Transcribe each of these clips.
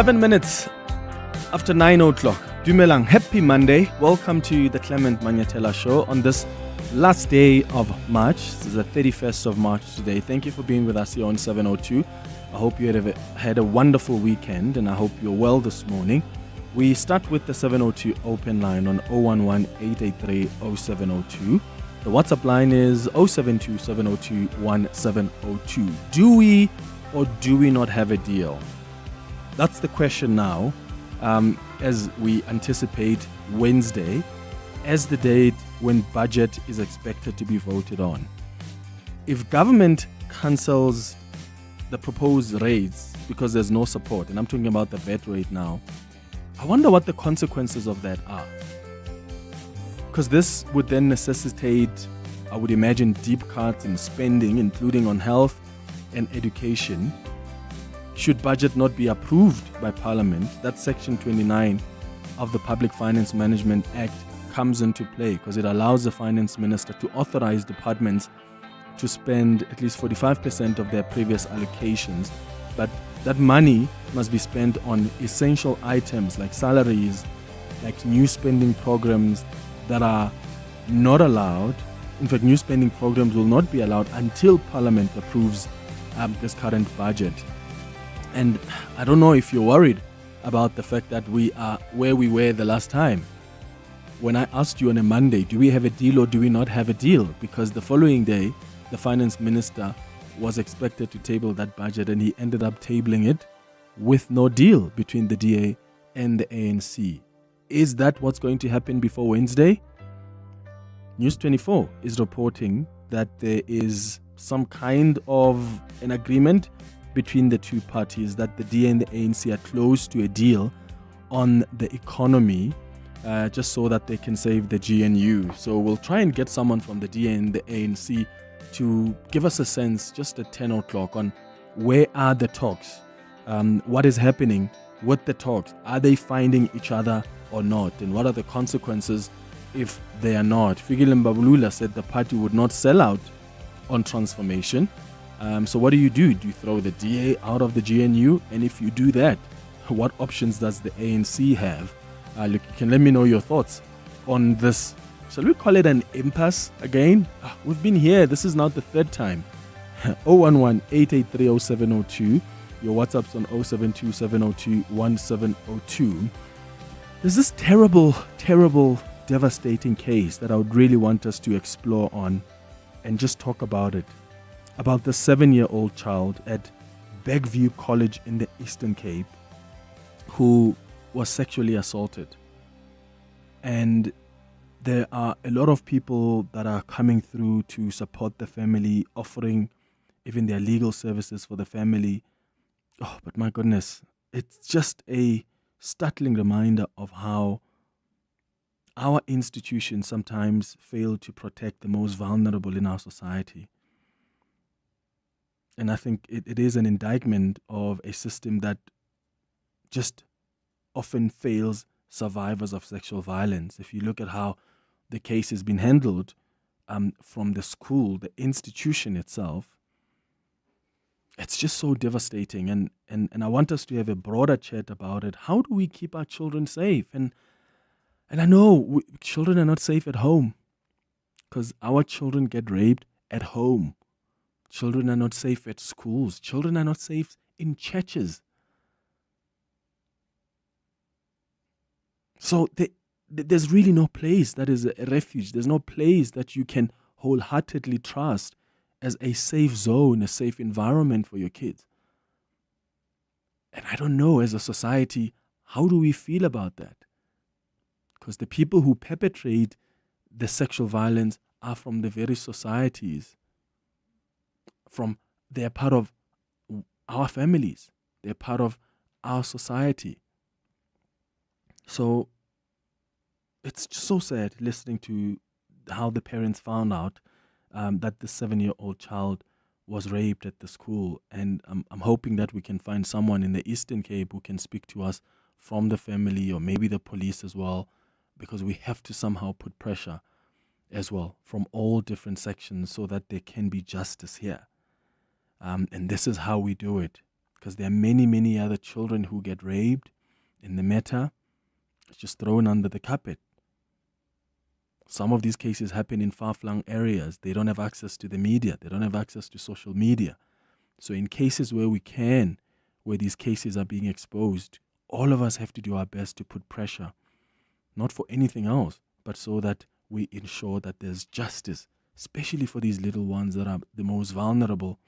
7 minutes after 9 o'clock. Dumelang, happy Monday. Welcome to the Clement Manyathela show on this last day of March. This is the 31st of March today. Thank you for being with us here on 702. I hope you had a wonderful weekend and I hope you're well this morning. We start with the 702 open line on 011-883-0702. The WhatsApp line is 072-702-1702. Do we or do we not have a deal? That's the question now, as we anticipate Wednesday as the date when budget is expected to be voted on. If government cancels the proposed rates because there's no support, and I'm talking about the VAT rate now, I wonder what the consequences of that are. Because this would then necessitate, I would imagine, deep cuts in spending, including on health and education. Should budget not be approved by Parliament, that Section 29 of the Public Finance Management Act comes into play because it allows the Finance Minister to authorize departments to spend at least 45% of their previous allocations. But that money must be spent on essential items like salaries, like new spending programs that are not allowed. In fact, new spending programs will not be allowed until Parliament approves this current budget. And I don't know if you're worried about the fact that we are where we were the last time. When I asked you on a Monday, do we have a deal or do we not have a deal? Because the following day, the finance minister was expected to table that budget and he ended up tabling it with no deal between the DA and the ANC. Is that what's going to happen before Wednesday? News 24 is reporting that there is some kind of an agreement between the two parties, that the DA and the ANC are close to a deal on the economy, just so that they can save the GNU. So we'll try and get someone from the DA and the ANC to give us a sense just at 10 o'clock on where are the talks, what is happening with the talks, are they finding each other or not, and what are the consequences if they are not. Fikile Mbabulula said the party would not sell out on transformation. So what do? Do you throw the DA out of the GNU? And if you do that, what options does the ANC have? Look, you can let me know your thoughts on this. Shall we call it an impasse again? We've been here. This is now the third time. 011-883-0702. Your WhatsApp's on 072-702-1702. There's this terrible, devastating case that I would really want us to explore on and just talk about it. About the 7-year-old child at Bergview College in the Eastern Cape who was sexually assaulted. And there are a lot of people that are coming through to support the family, offering even their legal services for the family. Oh, but my goodness, it's just a startling reminder of how our institutions sometimes fail to protect the most vulnerable in our society. And I think it is an indictment of a system that just often fails survivors of sexual violence. If you look at how the case has been handled from the school, the institution itself, it's just so devastating. And I want us to have a broader chat about it. How do we keep our children safe? And I know children are not safe at home because our children get raped at home. Children are not safe at schools. Children are not safe in churches. So there's really no place that is a refuge. There's no place that you can wholeheartedly trust as a safe zone, a safe environment for your kids. And I don't know, as a society, how do we feel about that? Because the people who perpetrate the sexual violence are from the very societies. They're part of our families. They're part of our society. So it's just so sad listening to how the parents found out that the 7-year-old child was raped at the school. And I'm hoping that we can find someone in the Eastern Cape who can speak to us from the family or maybe the police as well, because we have to somehow put pressure as well from all different sections so that there can be justice here. And this is how we do it. because there are many, many other children who get raped in the matter. It's just thrown under the carpet. Some of these cases happen in far-flung areas. They don't have access to the media. They don't have access to social media. So in cases where we can, where these cases are being exposed, all of us have to do our best to put pressure, not for anything else, but so that we ensure that there's justice, especially for these little ones that are the most vulnerable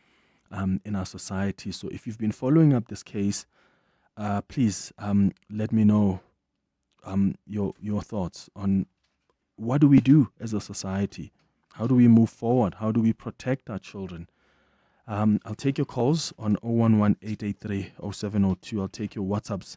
in our society. So if you've been following up this case, please let me know your thoughts on what do we do as a society? How do we move forward? How do we protect our children? I'll take your calls on 011-883-0702. I'll take your WhatsApps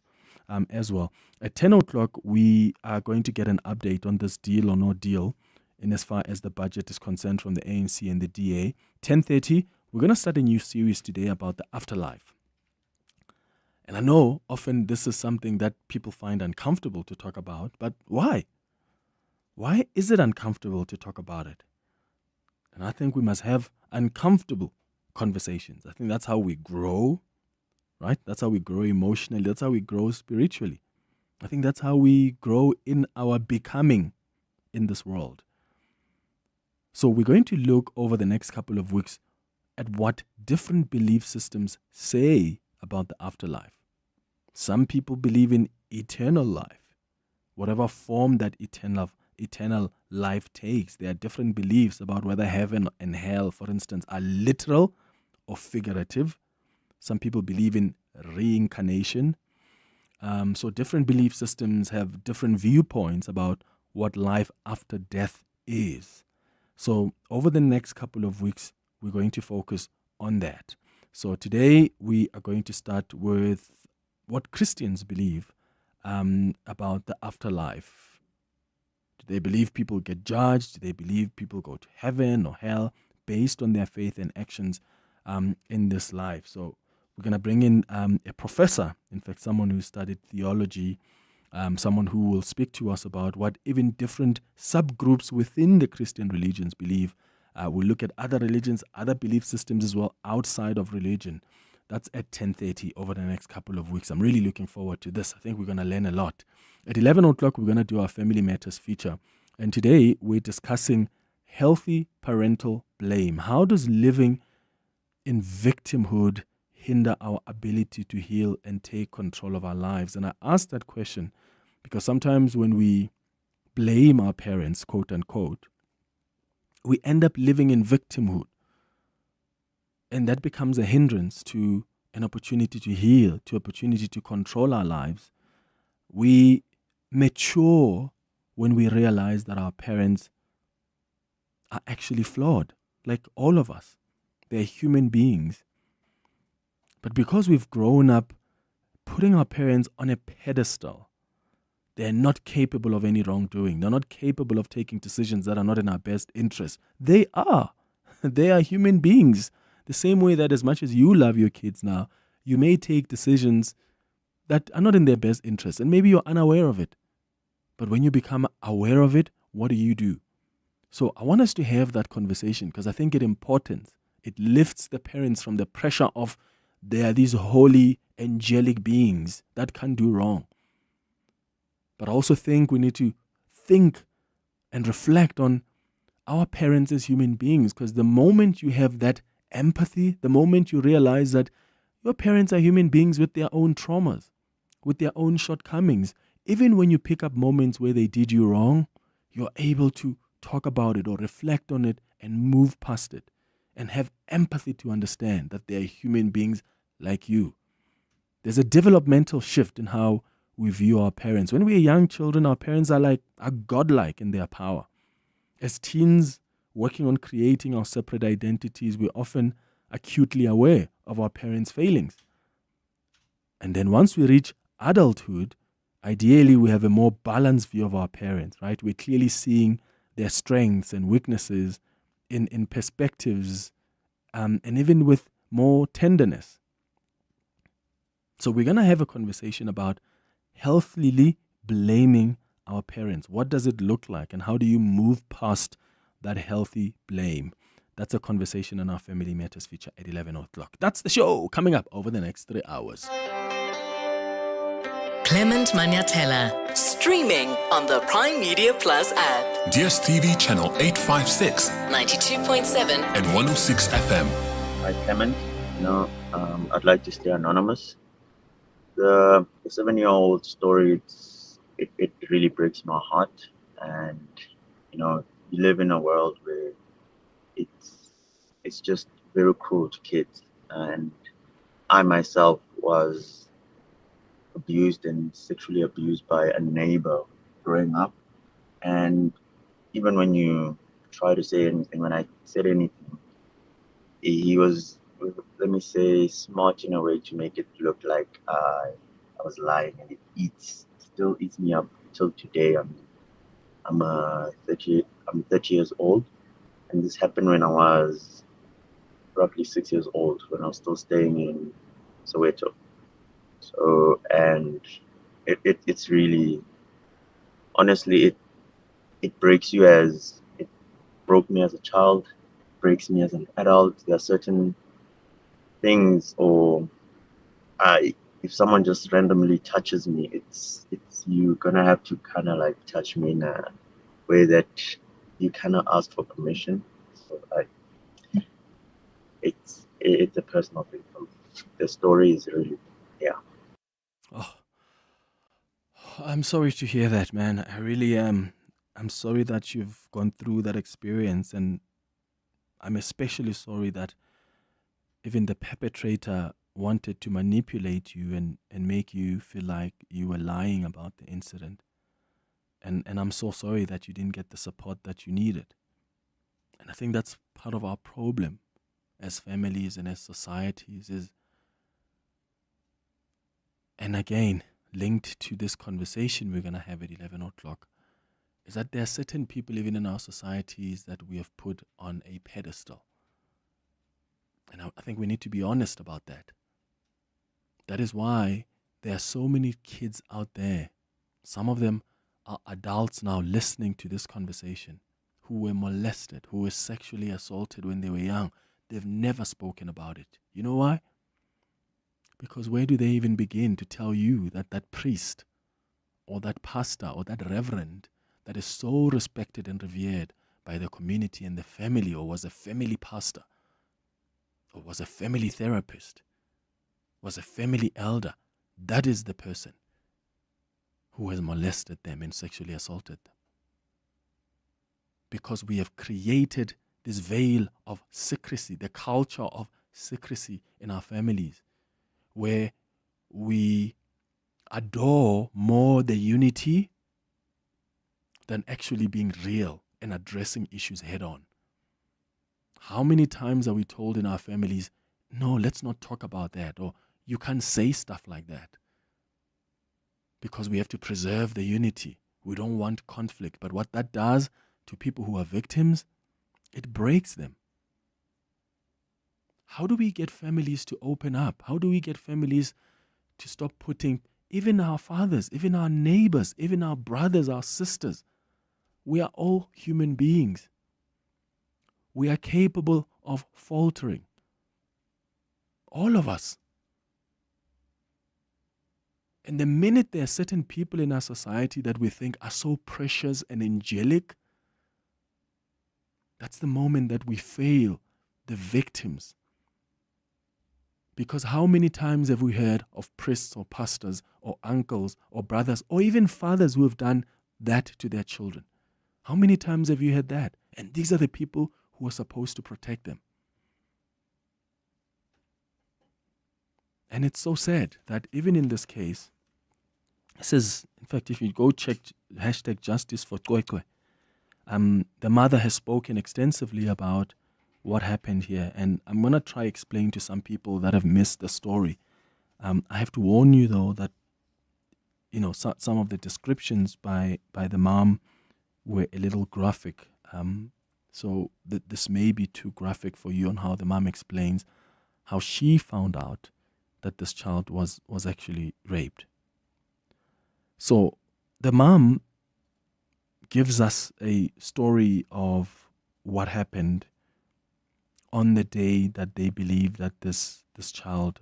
as well. At 10 o'clock, we are going to get an update on this deal or no deal in as far as the budget is concerned from the ANC and the DA. 10:30, we're going to start a new series today about the afterlife. And I know often this is something that people find uncomfortable to talk about, but why? Why is it uncomfortable to talk about it? And I think we must have uncomfortable conversations. I think that's how we grow, right? That's how we grow emotionally. That's how we grow spiritually. I think that's how we grow in our becoming in this world. So we're going to look over the next couple of weeks at what different belief systems say about the afterlife. Some people believe in eternal life, whatever form that eternal life takes. There are different beliefs about whether heaven and hell, for instance, are literal or figurative. Some people believe in reincarnation. So different belief systems have different viewpoints about what life after death is. So over the next couple of weeks, we're going to focus on that. So today we are going to start with what Christians believe about the afterlife. Do they believe people get judged? Do they believe people go to heaven or hell based on their faith and actions in this life? So we're going to bring in a professor, in fact, someone who studied theology, someone who will speak to us about what even different subgroups within the Christian religions believe. We'll look at other religions, other belief systems as well outside of religion. That's at 10:30 over the next couple of weeks. I'm really looking forward to this. I think we're going to learn a lot. At 11 o'clock, we're going to do our Family Matters feature. And today, we're discussing healthy parental blame. How does living in victimhood hinder our ability to heal and take control of our lives? And I ask that question because sometimes when we blame our parents, quote unquote, we end up living in victimhood. And that becomes a hindrance to an opportunity to heal, to opportunity to control our lives. We mature when we realize that our parents are actually flawed, like all of us. They're human beings. But because we've grown up putting our parents on a pedestal, they're not capable of any wrongdoing. They're not capable of taking decisions that are not in our best interest. They are. They are human beings. The same way that as much as you love your kids now, you may take decisions that are not in their best interest. And maybe you're unaware of it. But when you become aware of it, what do? So I want us to have that conversation because I think it's important. It lifts the parents from the pressure of they are these holy, angelic beings that can't do wrong. But I also think we need to think and reflect on our parents as human beings, because the moment you have that empathy, the moment you realize that your parents are human beings with their own traumas, with their own shortcomings, even when you pick up moments where they did you wrong, you're able to talk about it or reflect on it and move past it and have empathy to understand that they're human beings like you. There's a developmental shift in how we view our parents. When we're young children, our parents are godlike in their power. As teens, working on creating our separate identities, we're often acutely aware of our parents' failings. And then once we reach adulthood, ideally we have a more balanced view of our parents, right? We're clearly seeing their strengths and weaknesses in perspectives, and even with more tenderness. So we're going to have a conversation about healthily blaming our parents. What does it look like and how do you move past that healthy blame? That's a conversation on our Family Matters feature at 11 o'clock. That's the show coming up over the next 3 hours. Clement Manyathela, streaming on the Prime Media Plus app. DSTV channel 856, 92.7 and 106 FM. Hi, Clement. I'd like to stay anonymous. The 7-year-old story, it really breaks my heart. And, you live in a world where it's just very cruel to kids. And I myself was abused and sexually abused by a neighbor growing up. And even when you try to say anything, when I said anything, he was, let me say, smart in a way to make it look like I was lying, and it still eats me up till today. I'm 30 years old, and this happened when I was roughly 6 years old, when I was still staying in Soweto. So, and it's really, honestly, it breaks you as it broke me as a child, breaks me as an adult. There are certain things, or if someone just randomly touches me, it's you gonna have to kind of like touch me in a way that you cannot ask for permission. So it's a personal thing for me. The story is really, yeah. Oh, I'm sorry to hear that, man. I really am. I'm sorry that you've gone through that experience, and I'm especially sorry that even the perpetrator wanted to manipulate you and make you feel like you were lying about the incident. And I'm so sorry that you didn't get the support that you needed. And I think that's part of our problem as families and as societies is, and again, linked to this conversation we're going to have at 11 o'clock, is that there are certain people even in our societies that we have put on a pedestal. And I think we need to be honest about that. That is why there are so many kids out there. Some of them are adults now listening to this conversation who were molested, who were sexually assaulted when they were young. They've never spoken about it. You know why? Because where do they even begin to tell you that that priest or that pastor or that reverend that is so respected and revered by the community and the family, or was a family pastor, or was a family therapist, was a family elder, that is the person who has molested them and sexually assaulted them? Because we have created this veil of secrecy, the culture of secrecy in our families, where we adore more the unity than actually being real and addressing issues head on. How many times are we told in our families, no, let's not talk about that, or you can't say stuff like that, because we have to preserve the unity. We don't want conflict. But what that does to people who are victims, it breaks them. How do we get families to open up? How do we get families to stop putting even our fathers, even our neighbors, even our brothers, our sisters? We are all human beings. We are capable of faltering. All of us. And the minute there are certain people in our society that we think are so precious and angelic, that's the moment that we fail the victims. Because how many times have we heard of priests or pastors or uncles or brothers or even fathers who have done that to their children? How many times have you heard that? And these are the people who are supposed to protect them. And it's so sad that even in this case, this is, in fact, if you go check hashtag justice for Cwecwe, the mother has spoken extensively about what happened here. And I'm going to try explain to some people that have missed the story. I have to warn you, though, that, some of the descriptions by the mom were a little graphic. So this may be too graphic for you on how the mom explains how she found out that this child was actually raped. So the mom gives us a story of what happened on the day that they believe that this child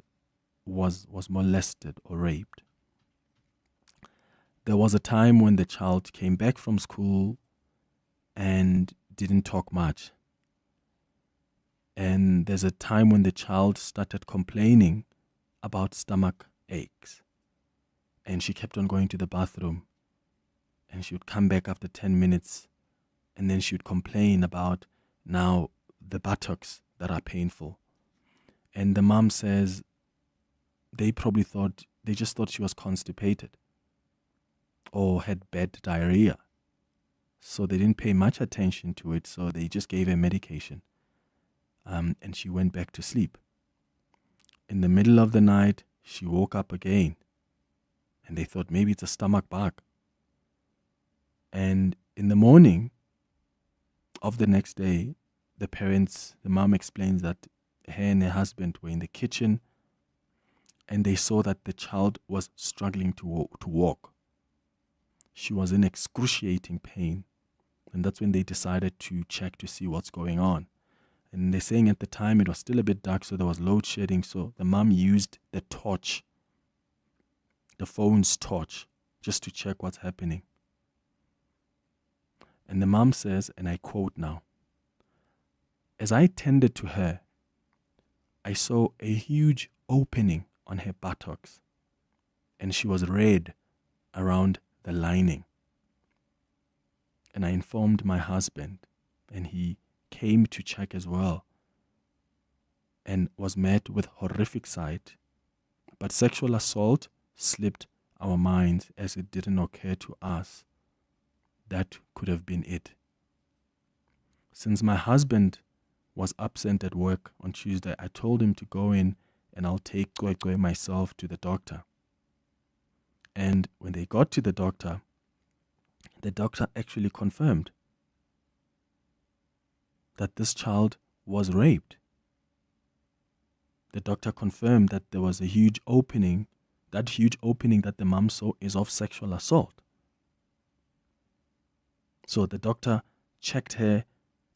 was molested or raped, there was a time when the child came back from school and didn't talk much. And there's a time when the child started complaining about stomach aches. And she kept on going to the bathroom. And she would come back after 10 minutes. And then she would complain about now the buttocks that are painful. And the mom says they just thought she was constipated or had bad diarrhea. So they didn't pay much attention to it. So they just gave her medication. And she went back to sleep. In the middle of the night, she woke up again. And they thought maybe it's a stomach bug. And in the morning of the next day, the mom explains that her and her husband were in the kitchen and they saw that the child was struggling to walk. She was in excruciating pain. And that's when they decided to check to see what's going on. And they're saying at the time it was still a bit dark, so there was load shedding. So the mom used the torch, the phone's torch, just to check what's happening. And the mom says, and I quote now, "As I tended to her, I saw a huge opening on her buttocks, and she was red around the lining. And I informed my husband, and he came to check as well, and was met with horrific sight. But sexual assault slipped our minds as it didn't occur to us that could have been it. Since my husband was absent at work on Tuesday, I told him to go in and I'll take Cwecwe myself to the doctor. And when they got to the doctor actually confirmed that this child was raped. The doctor confirmed that there was a huge opening. That huge opening that the mom saw is of sexual assault. So the doctor checked her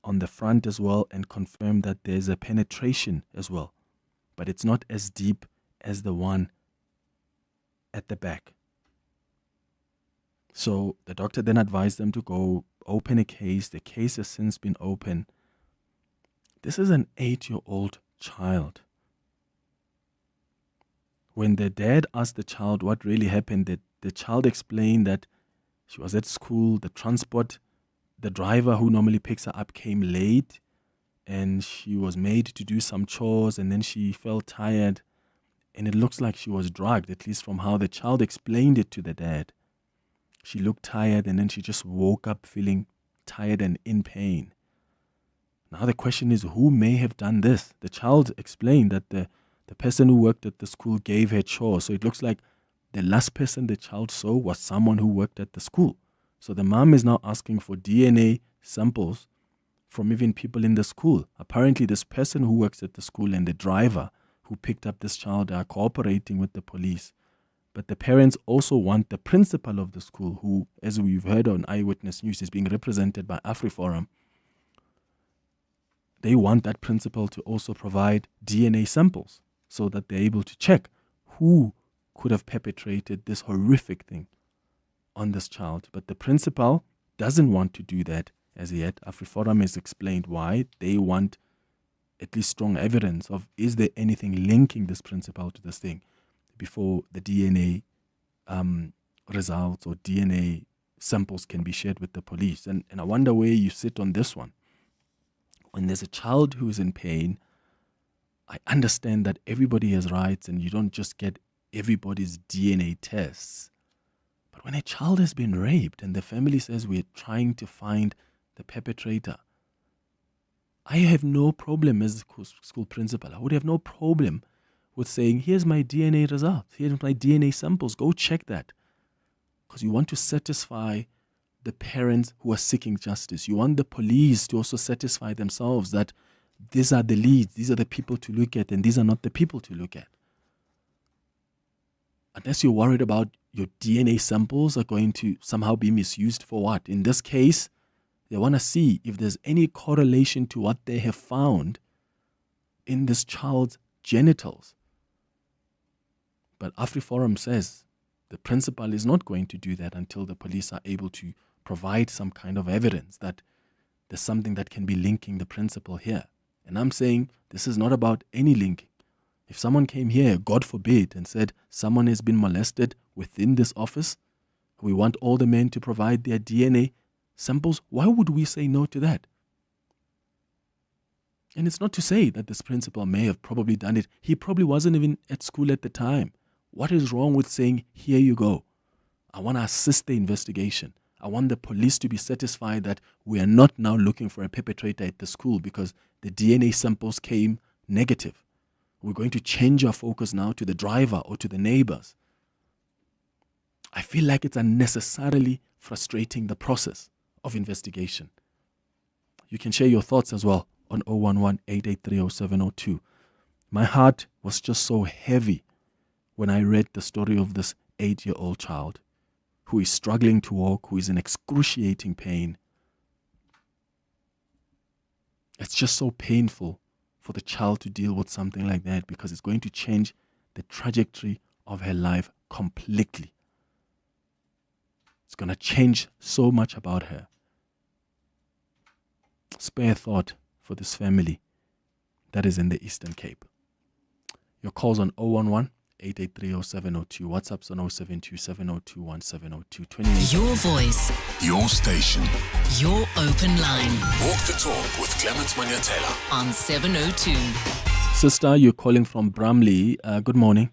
on the front as well and confirmed that there's a penetration as well. But it's not as deep as the one at the back. So the doctor then advised them to go open a case. The case has since been opened. This is an 8-year-old child. When the dad asked the child what really happened, the child explained that she was at school, the driver who normally picks her up came late, and she was made to do some chores, and then she felt tired, and it looks like she was drugged, at least from how the child explained it to the dad. She looked tired, and then she just woke up feeling tired and in pain. Now the question is, who may have done this? The child explained that the person who worked at the school gave her chores. So it looks like the last person the child saw was someone who worked at the school. So the mom is now asking for DNA samples from even people in the school. Apparently this person who works at the school and the driver who picked up this child are cooperating with the police. But the parents also want the principal of the school, who, as we've heard on Eyewitness News, is being represented by AfriForum. They want that principal to also provide DNA samples so that they're able to check who could have perpetrated this horrific thing on this child. But the principal doesn't want to do that as yet. AfriForum has explained why. They want at least strong evidence of, is there anything linking this principal to this thing before the DNA results or DNA samples can be shared with the police. And I wonder where you sit on this one. When there's a child who's in pain, I understand that everybody has rights and you don't just get everybody's DNA tests. But when a child has been raped and the family says we're trying to find the perpetrator, I have no problem as a school principal. I would have no problem with saying, here's my DNA results, here's my DNA samples, go check that. Because you want to satisfy the parents who are seeking justice. You want the police to also satisfy themselves that these are the leads, these are the people to look at, and these are not the people to look at. Unless you're worried about your DNA samples are going to somehow be misused for what? In this case, they want to see if there's any correlation to what they have found in this child's genitals. But AfriForum says the principal is not going to do that until the police are able to provide some kind of evidence that there's something that can be linking the principal here. And I'm saying this is not about any linking. If someone came here, God forbid, and said someone has been molested within this office, we want all the men to provide their DNA samples, why would we say no to that? And it's not to say that this principal may have probably done it. He probably wasn't even at school at the time. What is wrong with saying, here you go? I want to assist the investigation. I want the police to be satisfied that we are not now looking for a perpetrator at the school because the DNA samples came negative. We're going to change our focus now to the driver or to the neighbors. I feel like it's unnecessarily frustrating the process of investigation. You can share your thoughts as well on 011-883-0702. My heart was just so heavy when I read the story of this 8-year-old child who is struggling to walk, who is in excruciating pain. It's just so painful for the child to deal with something like that because it's going to change the trajectory of her life completely. It's going to change so much about her. Spare thought for this family that is in the Eastern Cape. Your calls on 011-883-0702. WhatsApp's on 072-702-1702. Your voice, Your station. your open line Walk the talk with Clement Manyathela. on 702. Sister, you're calling from Bramley. Good morning.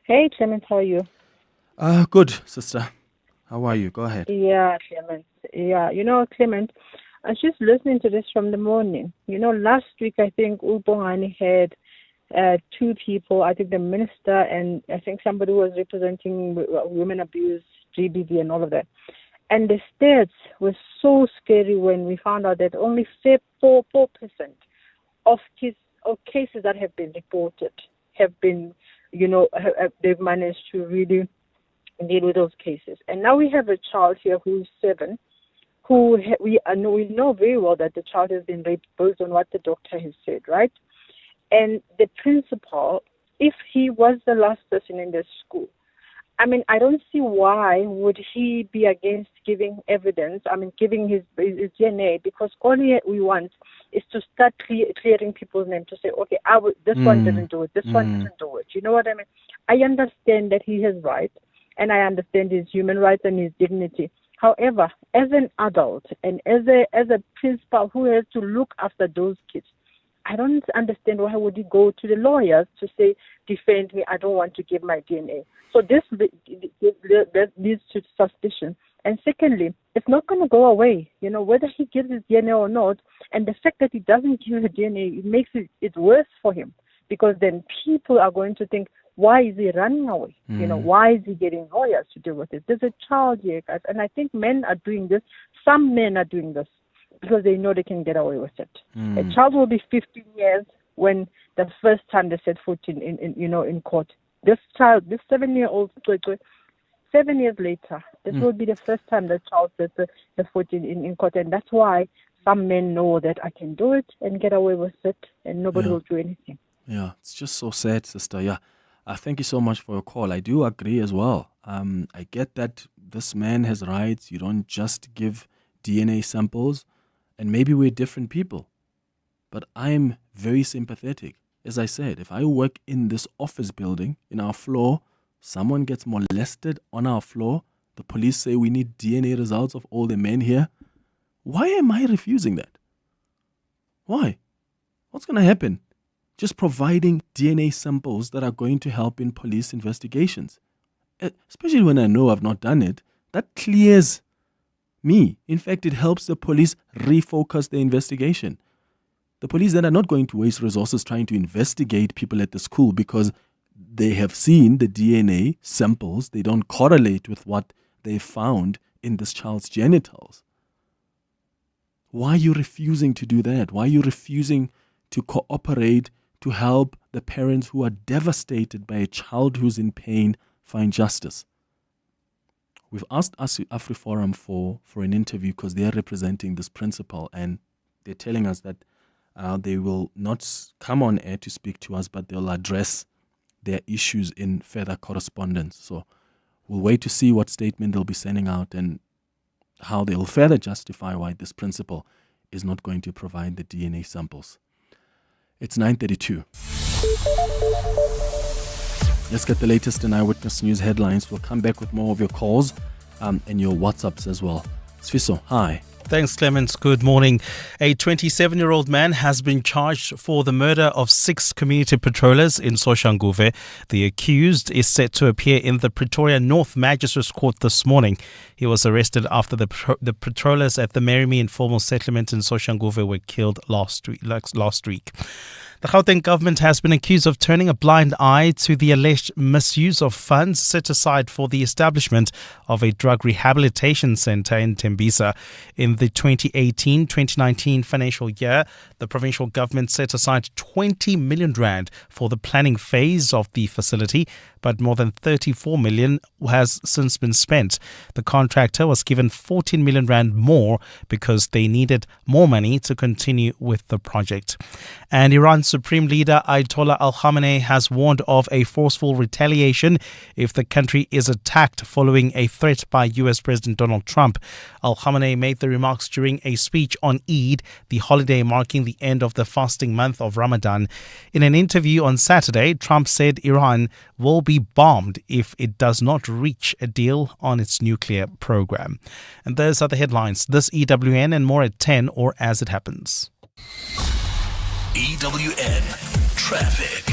Hey, Clement, how are you? Good, sister. How are you? Go ahead. Yeah, Clement. Yeah, Clement, I was just listening to this from the morning. Last week, I think Ubongani had two people, I think the minister and I think somebody who was representing women abuse, GBV and all of that. And the stats were so scary when we found out that only 4% of cases that have been reported have been, they've managed to really deal with those cases. And now we have a child here who's 7, who we know very well that the child has been raped based on what the doctor has said, right? And the principal, if he was the last person in the school, I don't see why would he be against giving evidence, giving his DNA, because all we want is to start clearing people's names to say, okay, this one didn't do it, this one didn't do it. You know what I mean? I understand that he has rights, and I understand his human rights and his dignity. However, as an adult and as a principal who has to look after those kids, I don't understand why would he go to the lawyers to say, defend me, I don't want to give my DNA. So this leads to suspicion. And secondly, it's not going to go away, whether he gives his DNA or not. And the fact that he doesn't give his DNA, it makes it worse for him, because then people are going to think, why is he running away? Why is he getting lawyers to deal with it? There's a child here, guys, and I think men are doing this. Some men are doing this because they know they can get away with it. A child will be 15 years when the first time they set foot in court. This child, this 7-year-old, 7 years later, this will be the first time the child sets the foot in court, and that's why some men know that I can do it and get away with it, and nobody will do anything. Yeah, it's just so sad, sister. Yeah. Thank you so much for your call. I do agree as well. I get that this man has rights. You don't just give DNA samples, and maybe we're different people. But I'm very sympathetic. As I said, if I work in this office building, in our floor, someone gets molested on our floor, the police say we need DNA results of all the men here. Why am I refusing that? Why? What's going to happen? Just providing DNA samples that are going to help in police investigations. Especially when I know I've not done it, that clears me. In fact, it helps the police refocus the investigation. The police then are not going to waste resources trying to investigate people at the school because they have seen the DNA samples. They don't correlate with what they found in this child's genitals. Why are you refusing to do that? Why are you refusing to cooperate to help the parents who are devastated by a child who's in pain find justice? We've asked AfriForum for an interview because they're representing this principal, and they're telling us that They will not come on air to speak to us, but they'll address their issues in further correspondence. So we'll wait to see what statement they'll be sending out and how they'll further justify why this principal is not going to provide the DNA samples. It's 9:32. Let's get the latest in Eyewitness News headlines. We'll come back with more of your calls and your WhatsApps as well. Sfiso, hi. Thanks, Clement. Good morning. A 27-year-old man has been charged for the murder of 6 community patrollers in Soshanguve. The accused is set to appear in the Pretoria North Magistrates Court this morning. He was arrested after the patrollers at the Merimi informal settlement in Soshanguve were killed last week. The Gauteng government has been accused of turning a blind eye to the alleged misuse of funds set aside for the establishment of a drug rehabilitation centre in Tembisa. In the 2018-2019 financial year, the provincial government set aside 20 million rand for the planning phase of the facility, but more than 34 million has since been spent. The contractor was given 14 million rand more because they needed more money to continue with the project. And Iran's Supreme Leader Ayatollah Khamenei has warned of a forceful retaliation if the country is attacked following a threat by US President Donald Trump. Khamenei made the remarks during a speech on Eid, the holiday marking the end of the fasting month of Ramadan. In an interview on Saturday, Trump said Iran will be bombed if it does not reach a deal on its nuclear program. And those are the headlines. This EWN and more at 10 or as it happens. EWN Traffic.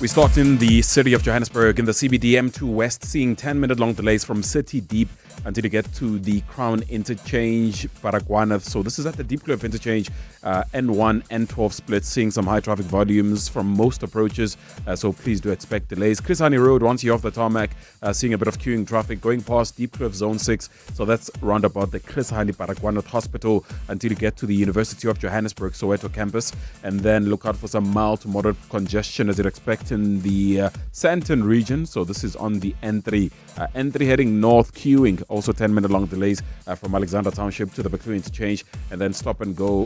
We start in the city of Johannesburg in the CBD M2 West, seeing 10-minute long delays from City Deep until you get to the Crown Interchange, Baragwana. So this is at the Deep Kloof Interchange, N1, N12 split, seeing some high traffic volumes from most approaches. So please do expect delays. Chris Hani Road, once you're off the tarmac, seeing a bit of queuing traffic going past Deep Kloof Zone 6. So that's round about the Chris Hani Baragwana Hospital until you get to the University of Johannesburg, Soweto campus. And then look out for some mild to moderate congestion as you'd expect in the Sandton region. So this is on the N3. N3 heading north, queuing. Also 10-minute long delays from Alexander Township to the Bergview Interchange, and then stop and go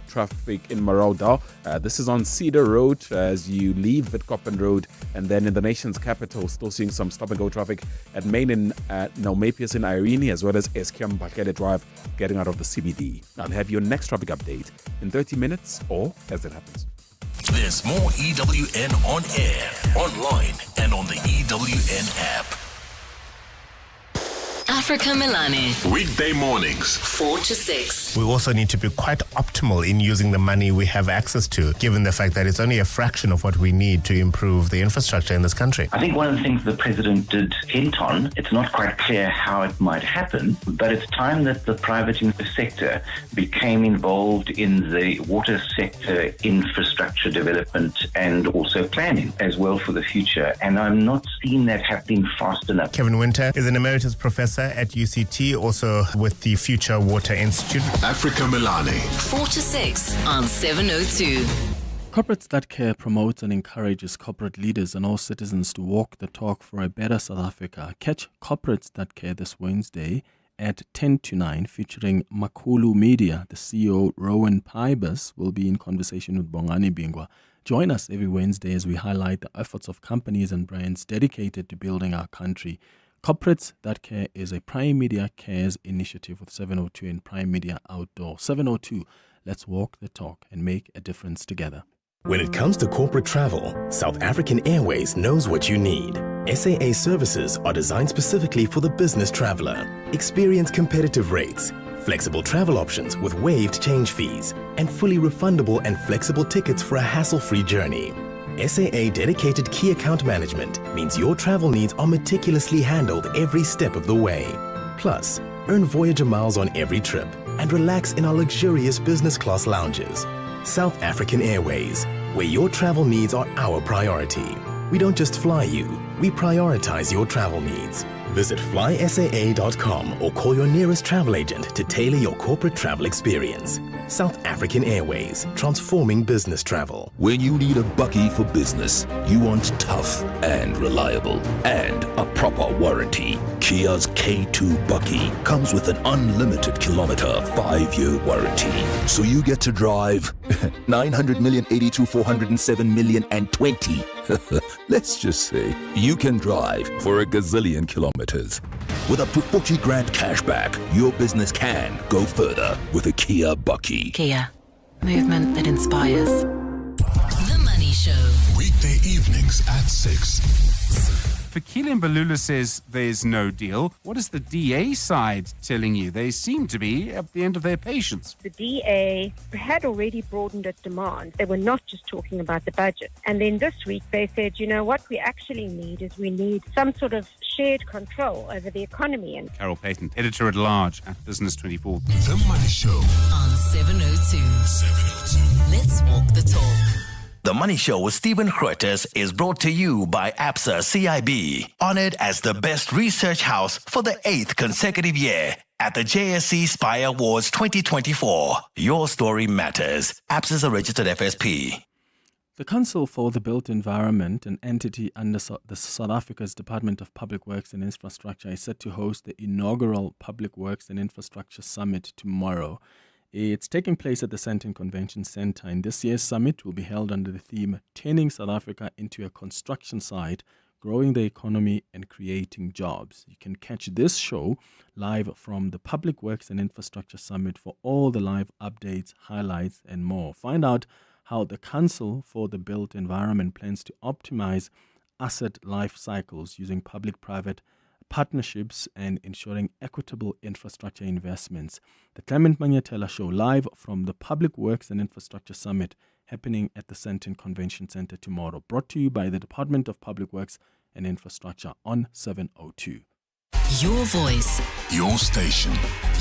traffic in Marauda. This is on Cedar Road as you leave Witkoppen Road, and then in the nation's capital, still seeing some stop and go traffic at Main in Naumapius in Irene, as well as Eskom Bakele Drive getting out of the CBD. I'll have your next traffic update in 30 minutes or as it happens. There's more EWN on air, online, and on the EWN app. Africa Milani, Weekday mornings. 4 to 6. We also need to be quite optimal in using the money we have access to, given the fact that it's only a fraction of what we need to improve the infrastructure in this country. I think one of the things the president did hint on, it's not quite clear how it might happen, but it's time that the private sector became involved in the water sector infrastructure development and also planning as well for the future. And I'm not seeing that happening fast enough. Kevin Winter is an emeritus professor at UCT, also with the Future Water Institute. Africa Milani. 4 to 6 on 702. Corporates that care promotes and encourages corporate leaders and all citizens to walk the talk for a better South Africa. Catch Corporates That Care this Wednesday at 10 to 9, featuring Makulu Media. The CEO, Rowan Pybus, will be in conversation with Bongani Bingwa. Join us every Wednesday as we highlight the efforts of companies and brands dedicated to building our country. Corporates That Care is a Prime Media Cares initiative with 702 and Prime Media Outdoor. 702, let's walk the talk and make a difference together. When it comes to corporate travel, South African Airways knows what you need. SAA services are designed specifically for the business traveler. Experience competitive rates, flexible travel options with waived change fees, and fully refundable and flexible tickets for a hassle-free journey. SAA dedicated key account management means your travel needs are meticulously handled every step of the way. Plus, earn Voyager miles on every trip and relax in our luxurious business class lounges. South African Airways, where your travel needs are our priority. We don't just fly you, we prioritize your travel needs. Visit flysaa.com or call your nearest travel agent to tailor your corporate travel experience. South African Airways, transforming business travel. When you need a bucky for business, you want tough and reliable and a proper warranty. Kia's K2 Bucky comes with an unlimited kilometer 5-year warranty. So you get to drive 900,082,407,020. Let's just say you can drive for a gazillion kilometers. With up to 40 grand cash back, your business can go further with a Kia Bucky. Kia, movement that inspires. The Money Show. Weekday evenings at 6. Fikile Mbalula says there's no deal. What is the DA side telling you? They seem to be at the end of their patience. The DA had already broadened its demand. They were not just talking about the budget. And then this week they said, you know, what we actually need is we need some sort of shared control over the economy. And Carol Payton, editor-at-large at Business 24. The Money Show On 702. 702. Let's walk the talk. The Money Show with Stephen Grootes is brought to you by ABSA CIB, honored as the best research house for the 8th consecutive year at the JSC Spire Awards 2024. Your story matters. ABSA is a registered FSP. The Council for the Built Environment, an entity under the South Africa's Department of Public Works and Infrastructure, is set to host the inaugural Public Works and Infrastructure Summit tomorrow. It's taking place at the Sandton Convention Centre, and this year's summit will be held under the theme Turning South Africa into a Construction Site, Growing the Economy and Creating Jobs. You can catch this show live from the Public Works and Infrastructure Summit for all the live updates, highlights and more. Find out how the Council for the Built Environment plans to optimize asset life cycles using public-private partnerships and ensuring equitable infrastructure investments. The Clement Manyathela Show live from the Public Works and Infrastructure Summit happening at the Sandton Convention Centre tomorrow. Brought to you by the Department of Public Works and Infrastructure on 702. Your voice. Your station.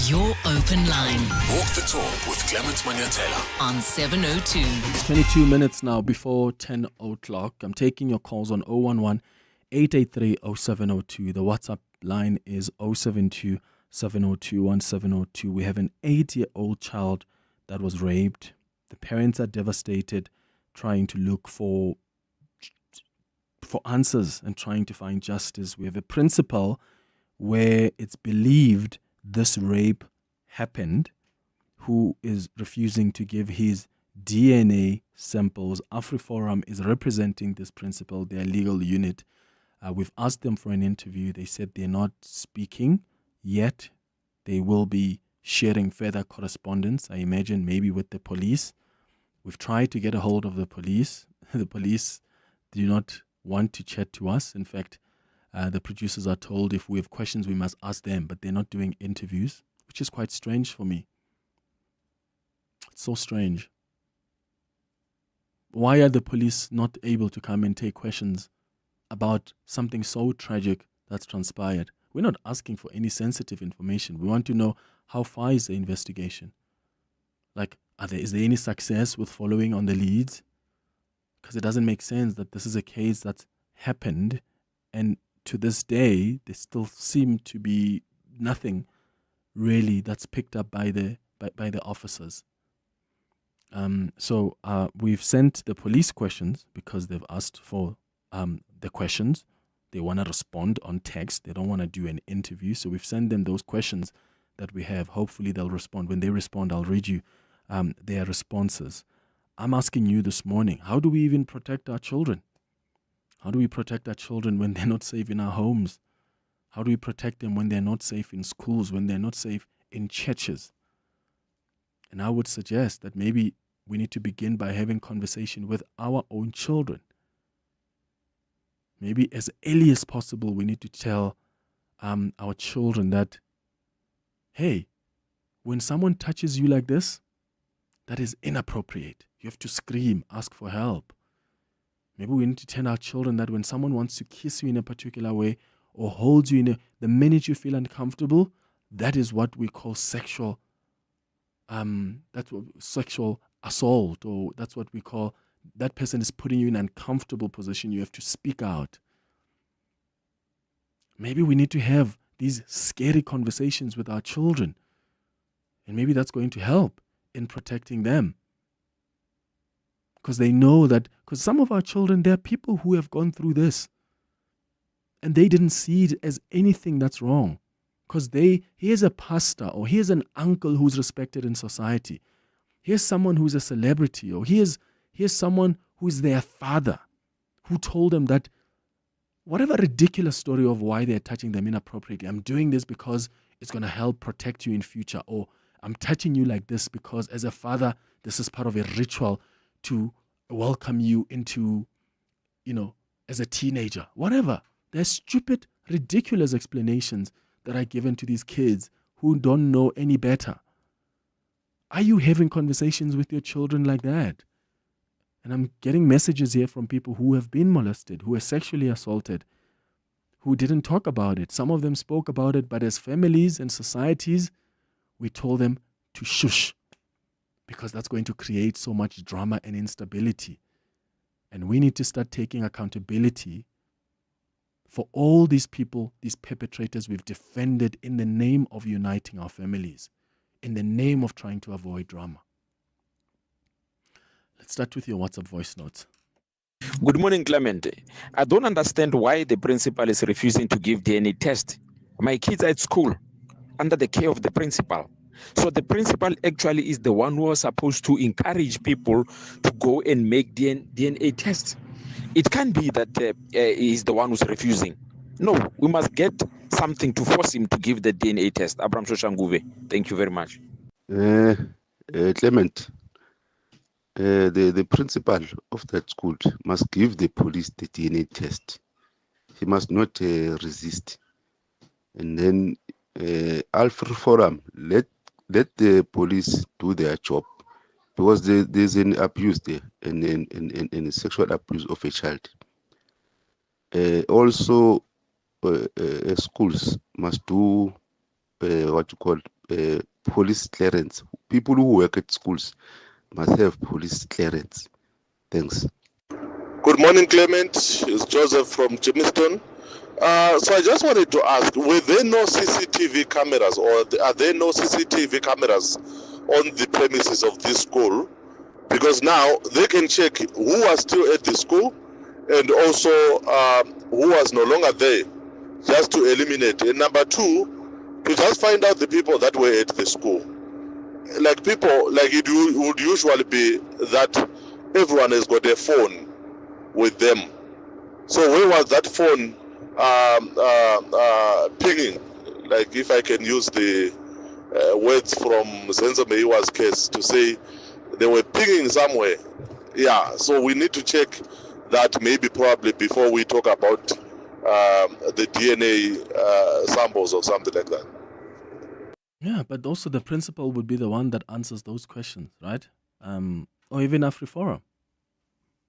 Your open line. Walk the talk with Clement Manyathela On 702. It's 22 minutes now before 10 o'clock. I'm taking your calls on 011 883 0702. The WhatsApp line is 072 702 1702. We have an 8-year-old child that was raped. The parents are devastated, trying to look for answers and trying to find justice. We have a principal where it's believed this rape happened, who is refusing to give his DNA samples. AfriForum is representing this principal, their legal unit. We've asked them for an interview. They said they're not speaking yet. They will be sharing further correspondence, I imagine, maybe with the police. We've tried to get a hold of the police. The police do not want to chat to us. In fact, the producers are told if we have questions, we must ask them, but they're not doing interviews, which is quite strange for me. It's so strange. Why are the police not able to come and take questions about something so tragic that's transpired? We're not asking for any sensitive information. We want to know how far is the investigation. Like, is there any success with following on the leads? Because it doesn't make sense that this is a case that's happened and to this day there still seem to be nothing really that's picked up by the officers. So we've sent the police questions because they've asked for the questions. They want to respond on text. They don't want to do an interview. So we've sent them those questions that we have. Hopefully they'll respond. When they respond, I'll read you their responses. I'm asking you this morning, how do we even protect our children? How do we protect our children when they're not safe in our homes? How do we protect them when they're not safe in schools, when they're not safe in churches? And I would suggest that maybe we need to begin by having conversation with our own children. Maybe as early as possible, we need to tell our children that, hey, when someone touches you like this, that is inappropriate. You have to scream, ask for help. Maybe we need to tell our children that when someone wants to kiss you in a particular way or hold you the minute you feel uncomfortable, that is what we call sexual assault, or that's what we call, that person is putting you in an uncomfortable position. You have to speak out. Maybe we need to have these scary conversations with our children. And maybe that's going to help in protecting them. Because they know that, because some of our children, there are people who have gone through this. And they didn't see it as anything that's wrong. Because here's a pastor, or here's an uncle who's respected in society. Here's someone who's a celebrity, or here's someone who's their father, who told them that whatever ridiculous story of why they're touching them inappropriately, I'm doing this because it's going to help protect you in future, or I'm touching you like this because as a father, this is part of a ritual to welcome you into, as a teenager, whatever. There's stupid, ridiculous explanations that are given to these kids who don't know any better. Are you having conversations with your children like that? And I'm getting messages here from people who have been molested, who were sexually assaulted, who didn't talk about it. Some of them spoke about it, but as families and societies, we told them to shush, because that's going to create so much drama and instability. And we need to start taking accountability for all these people, these perpetrators we've defended in the name of uniting our families, in the name of trying to avoid drama. Let's start with your WhatsApp voice notes. Good morning, Clement. I don't understand why the principal is refusing to give DNA test. My kids are at school under the care of the principal. So the principal actually is the one who was supposed to encourage people to go and make DNA tests. It can't be that he's the one who's refusing. No, we must get something to force him to give the DNA test. Abraham Shoshanguve, thank you very much. Clement, the principal of that school must give the police the DNA test. He must not resist. And then Alfred Forum, let the police do their job, because there's an abuse there and sexual abuse of a child. Also, schools must do what you call police clearance. People who work at schools must have police clearance. Thanks. Good morning, Clement. It's Joseph from Jamestown. So I just wanted to ask, were there no CCTV cameras, or are there no CCTV cameras on the premises of this school? Because now they can check who was still at the school and also who was no longer there, just to eliminate. And number two, to just find out the people that were at the school. Like people, like it would usually be that everyone has got their phone with them. So where was that phone pinging? Like, if I can use the words from Zenzo Meiwa's case to say they were pinging somewhere. Yeah, so we need to check that maybe probably before we talk about the DNA samples or something like that. Yeah, but also the principal would be the one that answers those questions, right? Or even AfriForum.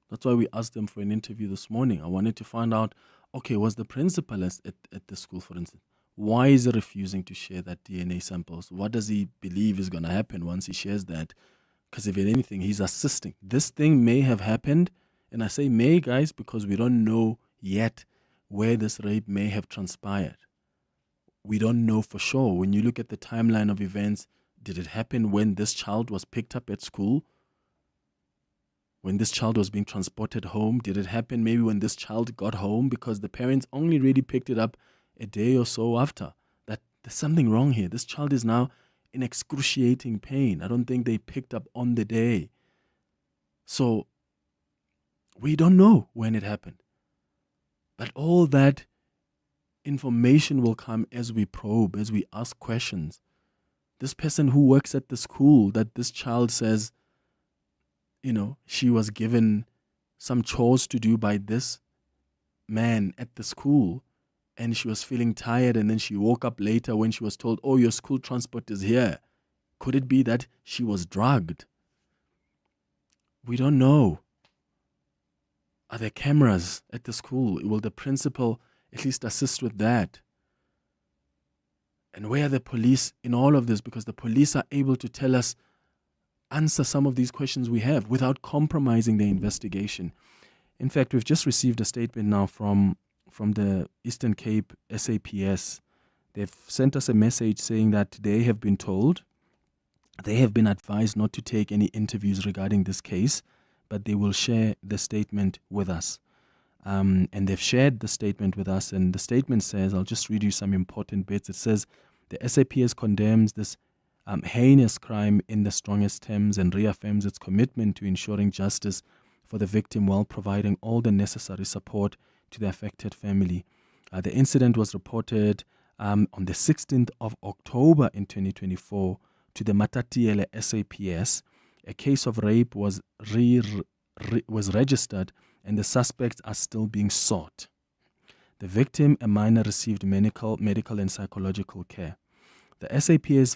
That's why we asked them for an interview this morning. I wanted to find out, okay, was the principal at the school, for instance, why is he refusing to share that DNA samples? What does he believe is going to happen once he shares that? Because if anything, he's assisting. This thing may have happened, and I say may, guys, because we don't know yet where this rape may have transpired. We don't know for sure. When you look at the timeline of events, did it happen when this child was picked up at school? When this child was being transported home? Did it happen maybe when this child got home? Because the parents only really picked it up a day or so after. That there's something wrong here. This child is now in excruciating pain. I don't think they picked up on the day. So we don't know when it happened. But all that information will come as we probe, as we ask questions. This person who works at the school that this child says, she was given some chores to do by this man at the school, and she was feeling tired, and then she woke up later when she was told, oh, your school transport is here. Could it be that she was drugged? We don't know. Are there cameras at the school? Will the principal at least assist with that? And where are the police in all of this? Because the police are able to tell us, answer some of these questions we have without compromising the investigation. In fact, we've just received a statement now from from the Eastern Cape SAPS. They've sent us a message saying that they have been advised not to take any interviews regarding this case, but they will share the statement with us. And they've shared the statement with us, and the statement says, I'll just read you some important bits. It says, the SAPS condemns this heinous crime in the strongest terms and reaffirms its commitment to ensuring justice for the victim while providing all the necessary support to the affected family. The incident was reported on the 16th of October in 2024 to the Matatiele SAPS. A case of rape was registered, and the suspects are still being sought. The victim, a minor, received medical and psychological care. The SAPS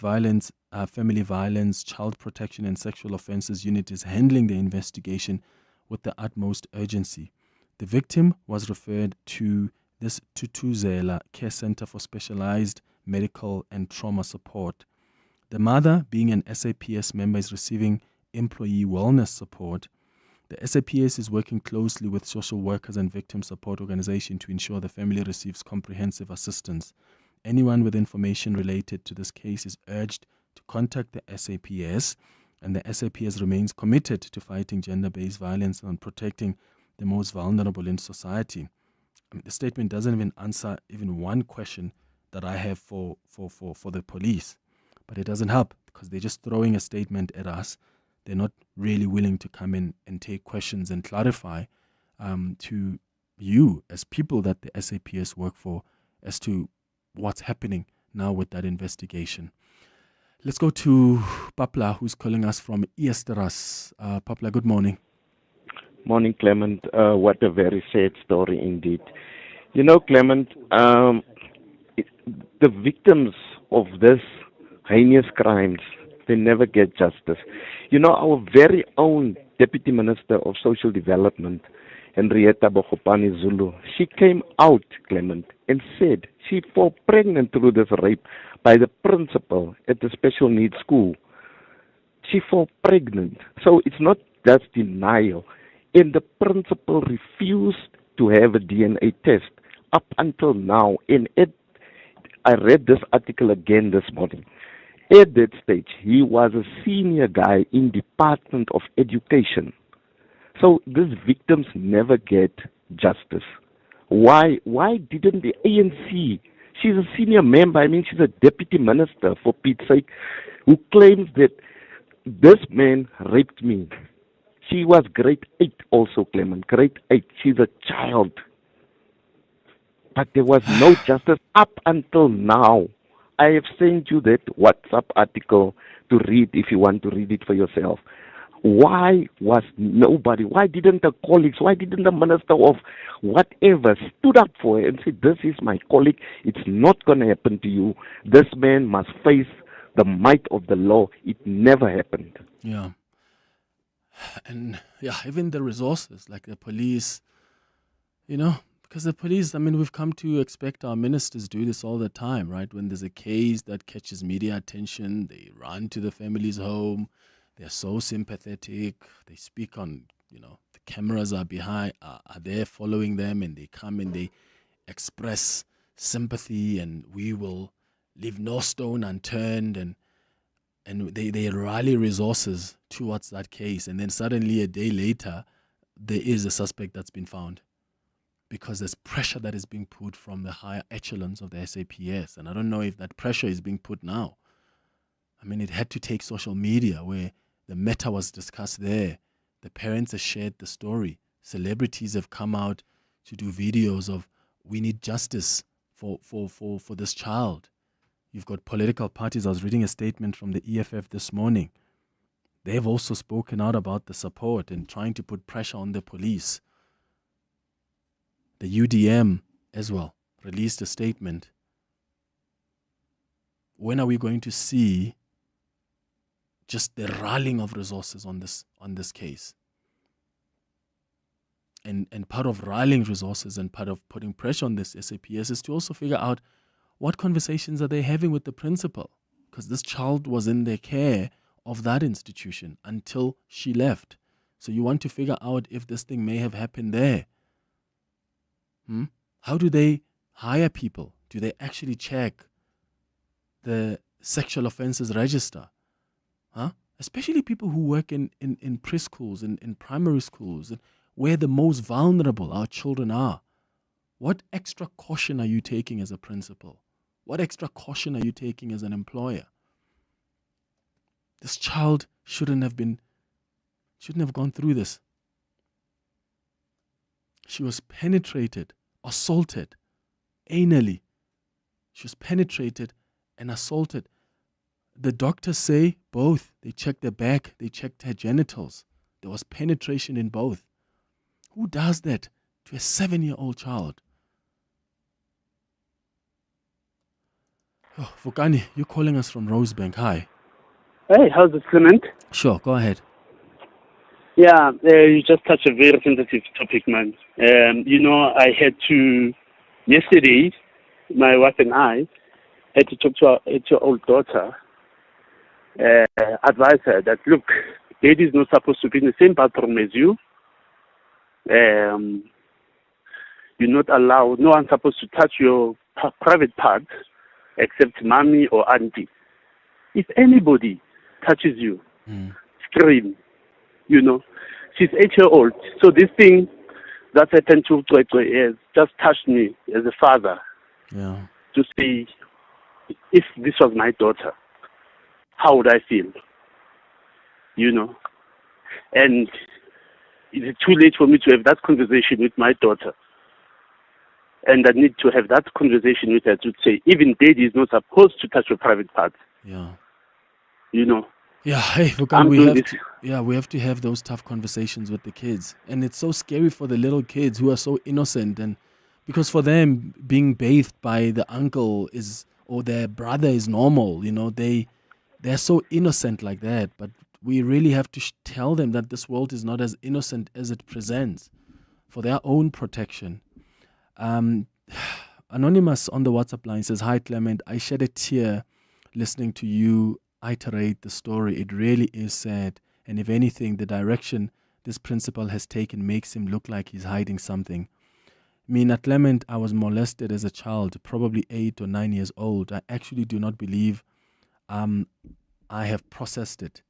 Family Violence, Child Protection and Sexual Offences Unit is handling the investigation with the utmost urgency. The victim was referred to this Tutuzela Care Center for Specialized Medical and Trauma Support. The mother, being an SAPS member, is receiving employee wellness support. The SAPS is working closely with social workers and victim support organizations to ensure the family receives comprehensive assistance. Anyone with information related to this case is urged to contact the SAPS, and the SAPS remains committed to fighting gender-based violence and protecting the most vulnerable in society. The statement doesn't even answer even one question that I have for the police, but it doesn't help because they're just throwing a statement at us. They're not really willing to come in and take questions and clarify to you as people that the SAPS work for as to what's happening now with that investigation. Let's go to Papla, who's calling us from Easteras. Papla, good morning. Morning, Clement. What a very sad story indeed. You know, Clement, the victims of this heinous crimes, they never get justice. You know, our very own Deputy Minister of Social Development, Henrietta Bogopane Zulu, she came out, Clement, and said she fell pregnant through this rape by the principal at the special needs school. She fell pregnant. So it's not just denial. And the principal refused to have a DNA test up until now. And I read this article again this morning. At that stage, he was a senior guy in Department of Education. So these victims never get justice. Why didn't the ANC, she's a senior member, I mean she's a deputy minister for Pete's sake, who claims that this man raped me. She was grade 8 also, Clement, grade 8. She's a child. But there was no justice up until now. I have sent you that WhatsApp article to read if you want to read it for yourself. Why was nobody, why didn't the colleagues, why didn't the minister of whatever stood up for her and said, this is my colleague, it's not going to happen to you. This man must face the might of the law. It never happened. Yeah. And yeah, even the resources, like the police, you know, because the police, I mean, we've come to expect our ministers do this all the time, right? When there's a case that catches media attention, they run to the family's home. They're so sympathetic. They speak on, you know, the cameras are behind, are there following them, and they come and they express sympathy, and we will leave no stone unturned, and they rally resources towards that case. And then suddenly a day later, there is a suspect that's been found because there's pressure that is being put from the higher echelons of the SAPS. And I don't know if that pressure is being put now. I mean, it had to take social media where the matter was discussed there. The parents have shared the story. Celebrities have come out to do videos of, we need justice for this child. You've got political parties. I was reading a statement from the EFF this morning. They've also spoken out about the support and trying to put pressure on the police. The UDM as well released a statement. When are we going to see just the rallying of resources on this case? And part of rallying resources and part of putting pressure on this SAPS is to also figure out what conversations are they having with the principal, because this child was in the care of that institution until she left. So you want to figure out if this thing may have happened there. How do they hire people? Do they actually check the sexual offences register? Huh? Especially people who work in preschools, in primary schools, where the most vulnerable our children are. What extra caution are you taking as a principal? What extra caution are you taking as an employer? This child shouldn't have gone through this. She was penetrated, assaulted, anally. She was penetrated and assaulted. The doctors say both. They checked her back, they checked her genitals. There was penetration in both. Who does that to a 7-year-old child? Oh, Vukani, you're calling us from Rosebank. Hi. Hey, how's it, Clement? Sure, go ahead. Yeah, you just touched a very sensitive topic, man. I had to, yesterday, my wife and I had to talk to our 8-year-old daughter, advise her that, look, daddy is not supposed to be in the same bathroom as you. You're not allowed, no one's supposed to touch your private parts except mommy or auntie. If anybody touches you, scream. She's 8-year-old. So this thing that happened to Cwecwe just touched me as a father. Yeah. To say, if this was my daughter, how would I feel? And is it too late for me to have that conversation with my daughter? And I need to have that conversation with her to say, even daddy is not supposed to touch your private parts. Yeah. Yeah, hey, Vukan, we have to have those tough conversations with the kids. And it's so scary for the little kids who are so innocent, and because for them being bathed by the uncle or their brother is normal, they're so innocent like that. But we really have to tell them that this world is not as innocent as it presents, for their own protection. Anonymous on the WhatsApp line says, "Hi Clement, I shed a tear listening to you iterate the story. It really is sad, and if anything, the direction this principal has taken makes him look like he's hiding something. Mina Clement, I was molested as a child, probably 8 or 9 years old. I actually do not believe I have processed it,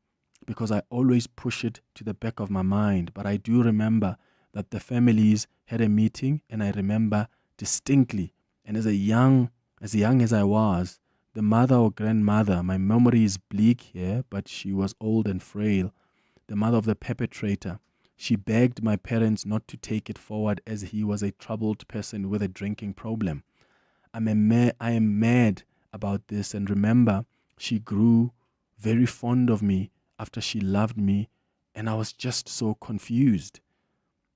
because I always push it to the back of my mind. But I do remember that the families had a meeting, and I remember distinctly. And as young as I was, the mother or grandmother, my memory is bleak here, but she was old and frail, the mother of the perpetrator, she begged my parents not to take it forward as he was a troubled person with a drinking problem. I am mad about this, and remember, she grew very fond of me after she loved me, and I was just so confused."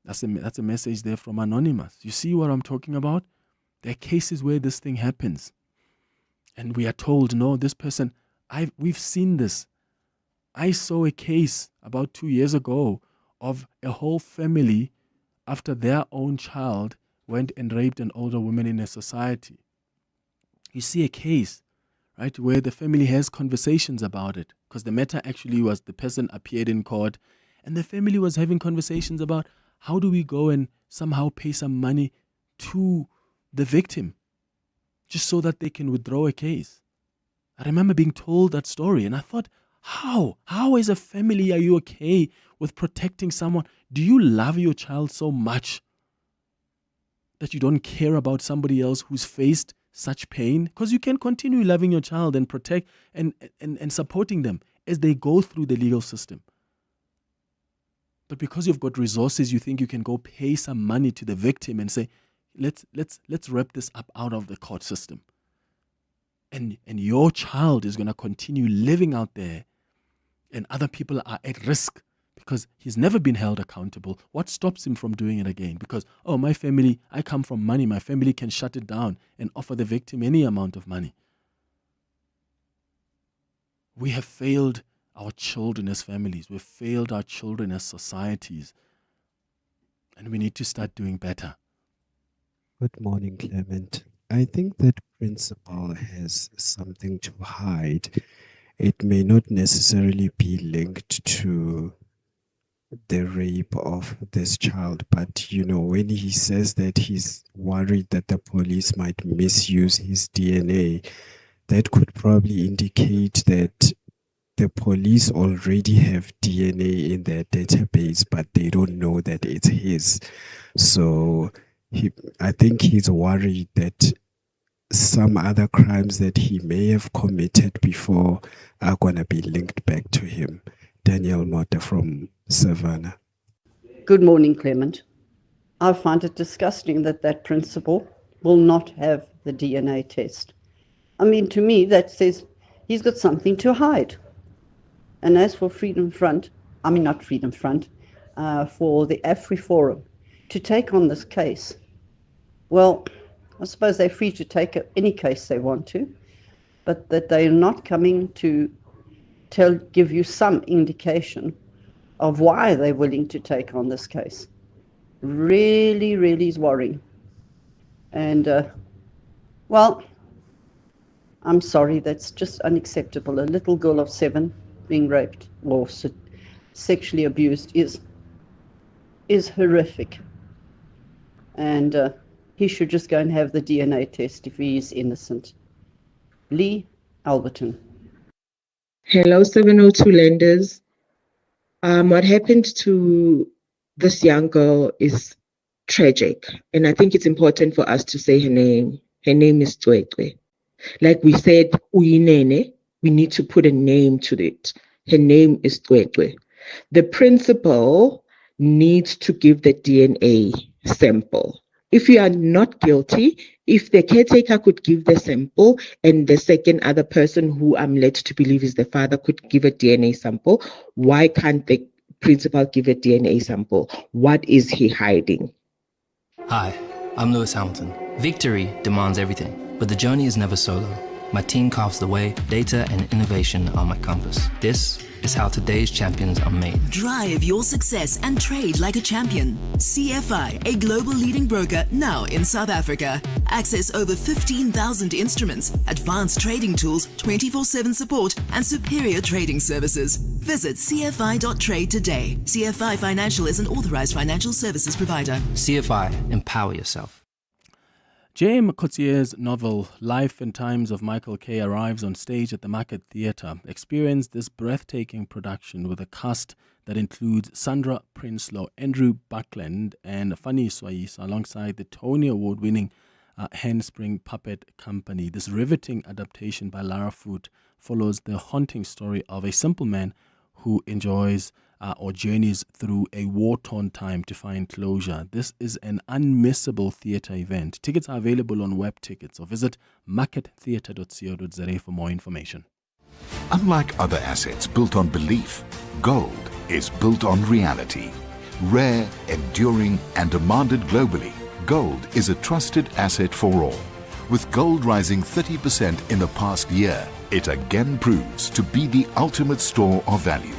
That's a message there from Anonymous. You see what I'm talking about? There are cases where this thing happens, and we are told, no, this person, we've seen this. I saw a case about 2 years ago of a whole family after their own child went and raped an older woman in a society. You see a case, right, where the family has conversations about it, because the matter actually was the person appeared in court, and the family was having conversations about how do we go and somehow pay some money to the victim just so that they can withdraw a case. I remember being told that story, and I thought, how as a family are you okay with protecting someone? Do you love your child so much that you don't care about somebody else who's faced such pain? Because you can continue loving your child and protect and supporting them as they go through the legal system. But because you've got resources, you think you can go pay some money to the victim and say, let's wrap this up out of the court system. And your child is going to continue living out there, and other people are at risk because he's never been held accountable. What stops him from doing it again? Because, my family, I come from money, my family can shut it down and offer the victim any amount of money. We have failed our children as families. We've failed our children as societies. And we need to start doing better. Good morning, Clement. I think that principal has something to hide. It may not necessarily be linked to the rape of this child. But, when he says that he's worried that the police might misuse his DNA, that could probably indicate that the police already have DNA in their database, but they don't know that it's his. So I think he's worried that some other crimes that he may have committed before are going to be linked back to him. Daniel Mota from Savannah. Good morning, Clement. I find it disgusting that principal will not have the DNA test. I mean, to me, that says he's got something to hide. And as for for the AfriForum to take on this case, well, I suppose they're free to take any case they want to, but that they're not coming to give you some indication of why they're willing to take on this case. Really, really is worrying. And, well, I'm sorry, that's just unacceptable. A little girl of 7 being raped or sexually abused is horrific. And he should just go and have the DNA test if he is innocent. Lee Alberton. Hello, 702 lenders. What happened to this young girl is tragic, and I think it's important for us to say her name. Her name is Cwecwe. Like we said, Uyinene, we need to put a name to it. Her name is Cwecwe. The principal needs to give the DNA sample. If you are not guilty, if the caretaker could give the sample and the second other person who I'm led to believe is the father could give a DNA sample, why can't the principal give a DNA sample? What is he hiding? Hi, I'm Lewis Hamilton. Victory demands everything, but the journey is never solo. My team carves the way, data and innovation are my compass. This is how today's champions are made. Drive your success and trade like a champion. CFI, a global leading broker now in South Africa. Access over 15,000 instruments, advanced trading tools, 24/7 support, and superior trading services. Visit cfi.trade today. CFI Financial is an authorized financial services provider. CFI, empower yourself. J. Makotsie's novel Life and Times of Michael K. arrives on stage at the Market Theatre. Experience this breathtaking production with a cast that includes Sandra Prinsloo, Andrew Buckland, and Fanny Swayis, alongside the Tony Award-winning Handspring Puppet Company. This riveting adaptation by Lara Foot follows the haunting story of a simple man who enjoys or journeys through a war-torn time to find closure. This is an unmissable theatre event. Tickets are available on web tickets, or visit markettheatre.co.za for more information. Unlike other assets built on belief, gold is built on reality. Rare, enduring, and demanded globally, gold is a trusted asset for all. With gold rising 30% in the past year, it again proves to be the ultimate store of value.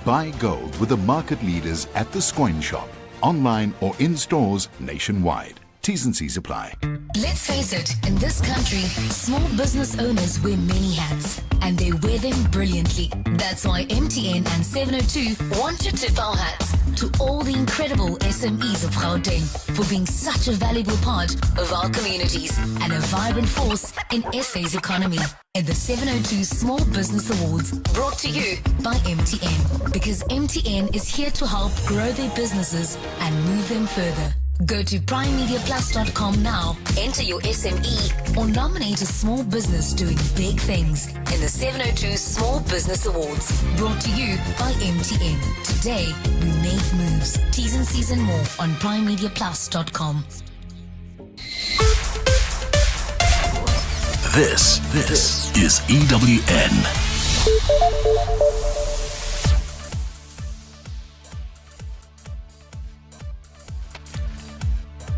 Buy gold with the market leaders at the Scoin Shop, online or in stores nationwide. T's and C's apply. Let's face it, in this country, small business owners wear many hats, and they wear them brilliantly. That's why MTN and 702 wanted to bow hats to all the incredible SMEs of Gauteng for being such a valuable part of our communities and a vibrant force in SA's economy. At the 702 Small Business Awards, brought to you by MTN, because MTN is here to help grow their businesses and move them further. Go to primemediaplus.com now, enter your SME, or nominate a small business doing big things in the 702 Small Business Awards, brought to you by MTN. Today, we make moves. T's and C's and more on primemediaplus.com. This is EWN.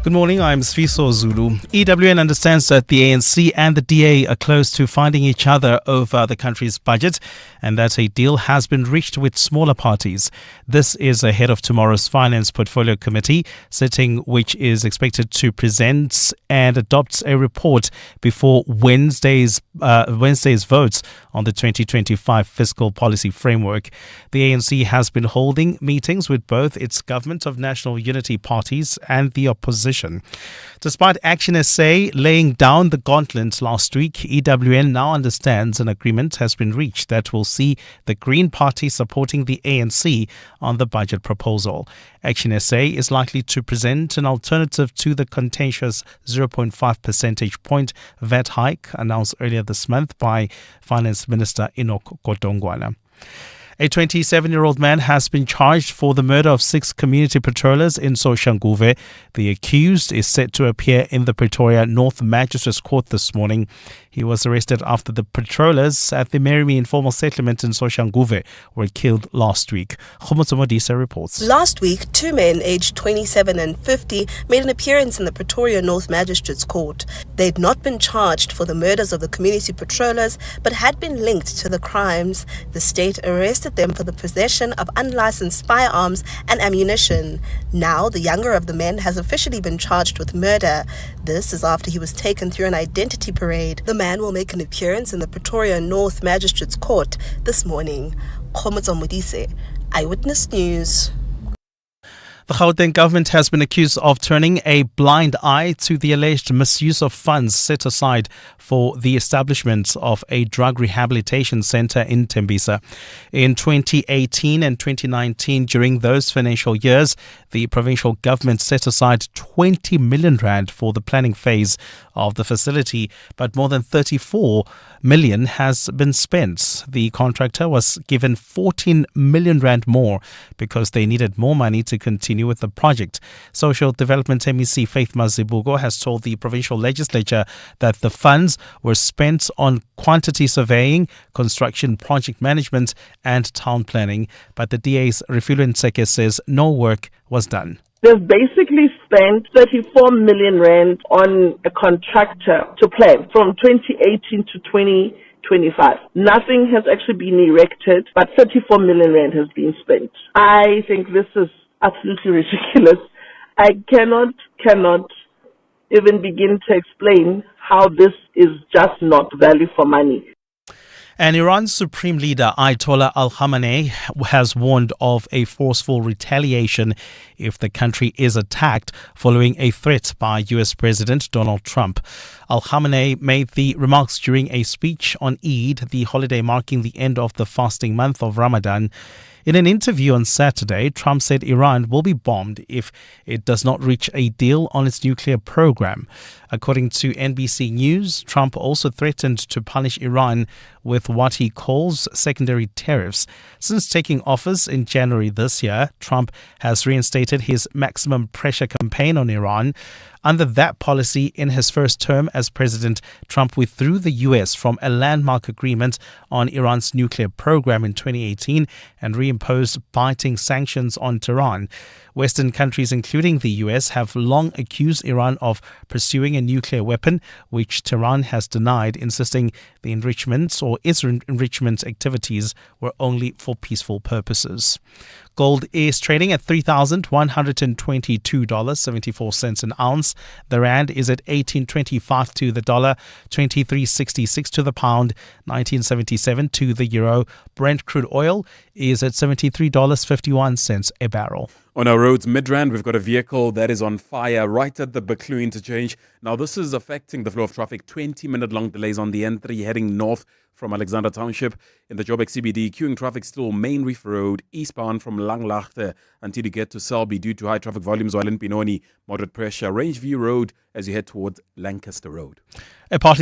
Good morning, I'm Sfiso Zulu. EWN understands that the ANC and the DA are close to finding each other over the country's budget and that a deal has been reached with smaller parties. This is ahead of tomorrow's Finance Portfolio Committee sitting, which is expected to present and adopt a report before Wednesday's votes on the 2025 fiscal policy framework. The ANC has been holding meetings with both its Government of National Unity parties and the opposition. Despite Action SA laying down the gauntlet last week, EWN now understands an agreement has been reached that will see the Green Party supporting the ANC on the budget proposal. Action SA is likely to present an alternative to the contentious 0.5 percentage point VAT hike announced earlier this month by Finance Minister Enoch Godongwana. A 27-year-old man has been charged for the murder of 6 community patrollers in Soshanguve. The accused is set to appear in the Pretoria North Magistrates Court this morning. He was arrested after the patrollers at the Merimi informal settlement in Soshanguve were killed last week. Khomotso Modisa reports. Last week, 2 men aged 27 and 50 made an appearance in the Pretoria North Magistrates Court. They'd not been charged for the murders of the community patrollers, but had been linked to the crimes. The state arrested them for the possession of unlicensed firearms and ammunition. Now, the younger of the men has officially been charged with murder. This is after he was taken through an identity parade. The man will make an appearance in the Pretoria North Magistrates Court this morning. Khomotso Modise, Eyewitness News. The Gauteng government has been accused of turning a blind eye to the alleged misuse of funds set aside for the establishment of a drug rehabilitation centre in Tembisa. In 2018 and 2019, during those financial years, the provincial government set aside 20 million rand for the planning phase of the facility, but more than 34 million has been spent. The contractor was given 14 million rand more because they needed more money to continue with the project. Social Development MEC Faith Mazibuko has told the provincial legislature that the funds were spent on quantity surveying, construction project management and town planning, but the DA's Refilwe Ntseke says no work was done. They've basically spent 34 million rand on a contractor to plan from 2018 to 2025. Nothing has actually been erected, but 34 million rand has been spent. I think this is absolutely ridiculous. I cannot even begin to explain how this is just not value for money. And Iran's Supreme Leader Ayatollah Al-Khamenei has warned of a forceful retaliation if the country is attacked following a threat by US President Donald Trump. Al-Khamenei made the remarks during a speech on Eid, the holiday marking the end of the fasting month of Ramadan. In an interview on Saturday, Trump said Iran will be bombed if it does not reach a deal on its nuclear program. According to NBC News, Trump also threatened to punish Iran with what he calls secondary tariffs. Since taking office in January this year, Trump has reinstated his maximum pressure campaign on Iran. Under that policy, in his first term as president, Trump withdrew the U.S. from a landmark agreement on Iran's nuclear program in 2018 and reimposed biting sanctions on Tehran. Western countries, including the U.S., have long accused Iran of pursuing a nuclear weapon, which Tehran has denied, insisting the enrichment or its enrichment activities were only for peaceful purposes. Gold is trading at $3,122.74 an ounce. The rand is at 18.25 to the dollar, 23.66 to the pound, 19.77 to the euro. Brent crude oil is at $73.51 a barrel. On our roads, Midrand, we've got a vehicle that is on fire right at the Bergview interchange. Now, this is affecting the flow of traffic. 20-minute long delays on the N3 heading north from Alexander Township. In the Joburg CBD, queuing traffic still Main Reef Road, eastbound from Langlaagte until you get to Selby due to high traffic volumes, while in Pinoni, moderate pressure. Rangeview Road as you head towards Lancaster Road. A partly